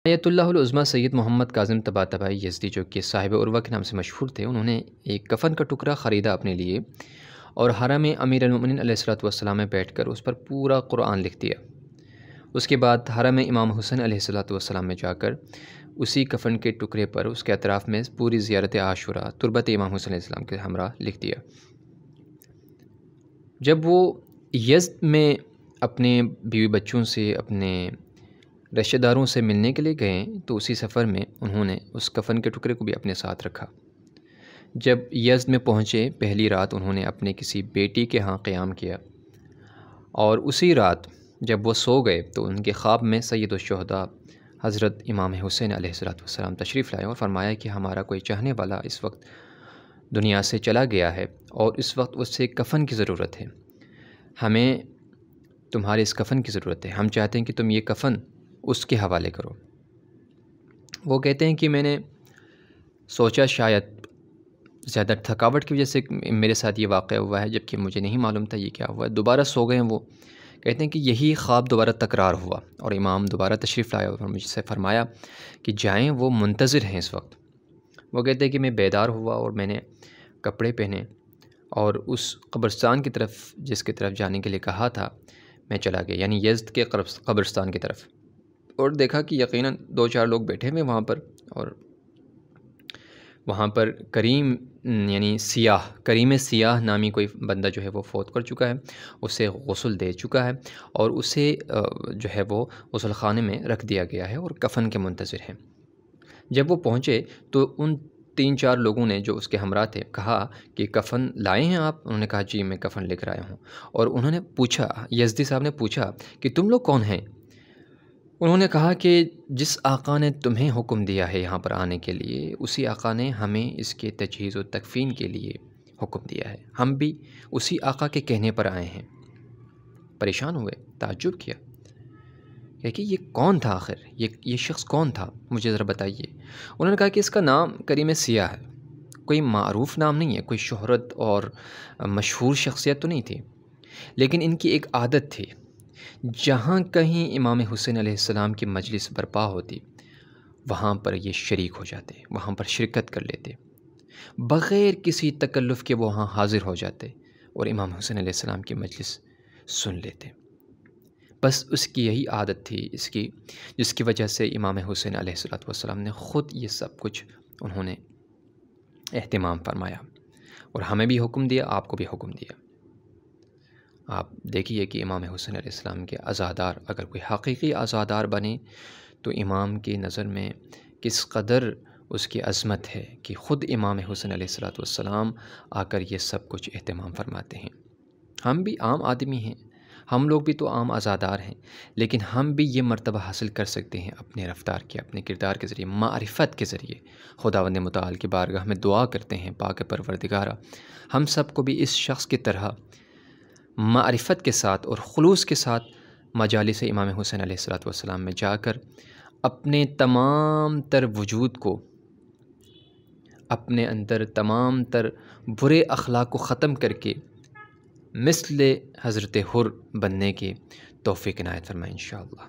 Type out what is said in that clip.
آیت اللہ العظمیٰ سید محمد Kazim Tabatabai Yazidi, جو کہ صاحب عروہ کے نام سے مشہور تھے، انہوں نے ایک کفن کا ٹکڑا خریدا اپنے لیے اور حرم امیر المؤمنین علیہ الصلوۃ والسلام میں بیٹھ کر اس پر پورا قرآن لکھ دیا۔ اس کے بعد حرم امام حسین علیہ الصلوۃ والسلام میں جا کر اسی کفن کے ٹکڑے پر اس کے اطراف میں پوری زیارت عاشوراء تربت امام حسین علیہ السلام کے ہمراہ لکھ دیا۔ جب وہ یزد میں اپنے بیوی بچوں سے، اپنے رشتہ داروں سے ملنے کے لیے گئے تو اسی سفر میں انہوں نے اس کفن کے ٹکڑے کو بھی اپنے ساتھ رکھا۔ جب یزد میں پہنچے، پہلی رات انہوں نے اپنے کسی بیٹی کے ہاں قیام کیا، اور اسی رات جب وہ سو گئے تو ان کے خواب میں سید الشہداء حضرت امام حسین علیہ السلام تشریف لائے اور فرمایا کہ ہمارا کوئی چاہنے والا اس وقت دنیا سے چلا گیا ہے اور اس وقت اس سے کفن کی ضرورت ہے، ہمیں تمہارے اس کفن کی ضرورت ہے، ہم چاہتے ہیں کہ تم یہ کفن اس کے حوالے کرو۔ وہ کہتے ہیں کہ میں نے سوچا شاید زیادہ تھکاوٹ کی وجہ سے میرے ساتھ یہ واقعہ ہوا ہے، جبکہ مجھے نہیں معلوم تھا یہ کیا ہوا ہے۔ دوبارہ سو گئے ہیں وہ، کہتے ہیں کہ یہی خواب دوبارہ تکرار ہوا اور امام دوبارہ تشریف لائے اور مجھ سے فرمایا کہ جائیں، وہ منتظر ہیں اس وقت۔ وہ کہتے ہیں کہ میں بیدار ہوا اور میں نے کپڑے پہنے اور اس قبرستان کی طرف جس کی طرف جانے کے لیے کہا تھا میں چلا گیا، یعنی یزد کے قبرستان کی طرف، اور دیکھا کہ یقیناً 2-4 لوگ بیٹھے ہوئے وہاں پر، اور وہاں پر کریم یعنی کریم سیاہ نامی کوئی بندہ جو ہے وہ فوت کر چکا ہے، اسے غسل دے چکا ہے اور اسے جو ہے وہ غسل خانے میں رکھ دیا گیا ہے اور کفن کے منتظر ہیں۔ جب وہ پہنچے تو ان 3-4 لوگوں نے جو اس کے ہمراہ تھے کہا کہ کفن لائے ہیں آپ؟ انہوں نے کہا جی میں کفن لے کر آیا ہوں۔ اور انہوں نے پوچھا، یزدی صاحب نے پوچھا کہ تم لوگ کون ہیں؟ انہوں نے کہا کہ جس آقا نے تمہیں حکم دیا ہے یہاں پر آنے کے لیے، اسی آقا نے ہمیں اس کے تجہیز و تکفین کے لیے حکم دیا ہے، ہم بھی اسی آقا کے کہنے پر آئے ہیں۔ پریشان ہوئے، تعجب کیا کہ یہ کون تھا آخر، یہ شخص کون تھا، مجھے ذرا بتائیے۔ انہوں نے کہا کہ اس کا نام کریم سیاہ ہے، کوئی معروف نام نہیں ہے، کوئی شہرت اور مشہور شخصیت تو نہیں تھی، لیکن ان کی ایک عادت تھی، جہاں کہیں امام حسین علیہ السلام کی مجلس برپا ہوتی وہاں پر یہ شریک ہو جاتے، وہاں پر شرکت کر لیتے، بغیر کسی تکلف کے وہ وہاں حاضر ہو جاتے اور امام حسین علیہ السلام کی مجلس سن لیتے۔ بس اس کی یہی عادت تھی جس کی وجہ سے امام حسین علیہ السلام نے خود یہ سب کچھ انہوں نے اہتمام فرمایا اور ہمیں بھی حکم دیا، آپ کو بھی حکم دیا۔ آپ دیکھیے کہ امام حسین علیہ السلام کے عزادار اگر کوئی حقیقی عزادار بنے تو امام کی نظر میں کس قدر اس کی عظمت ہے کہ خود امام حسین علیہ السلام آ کر یہ سب کچھ اہتمام فرماتے ہیں۔ ہم بھی عام آدمی ہیں، ہم لوگ بھی تو عام عزادار ہیں، لیکن ہم بھی یہ مرتبہ حاصل کر سکتے ہیں اپنے رفتار کے، اپنے کردار کے ذریعے، معرفت کے ذریعے۔ خداوند متعال کی بارگاہ میں دعا کرتے ہیں، پاک پروردگارا ہم سب کو بھی اس شخص کی طرح معرفت کے ساتھ اور خلوص کے ساتھ مجالس امام حسین علیہ السلام میں جا کر اپنے تمام تر وجود کو، اپنے اندر تمام تر برے اخلاق کو ختم کر کے مثل حضرت حر بننے کے توفیق عنایت فرمائے انشاءاللہ۔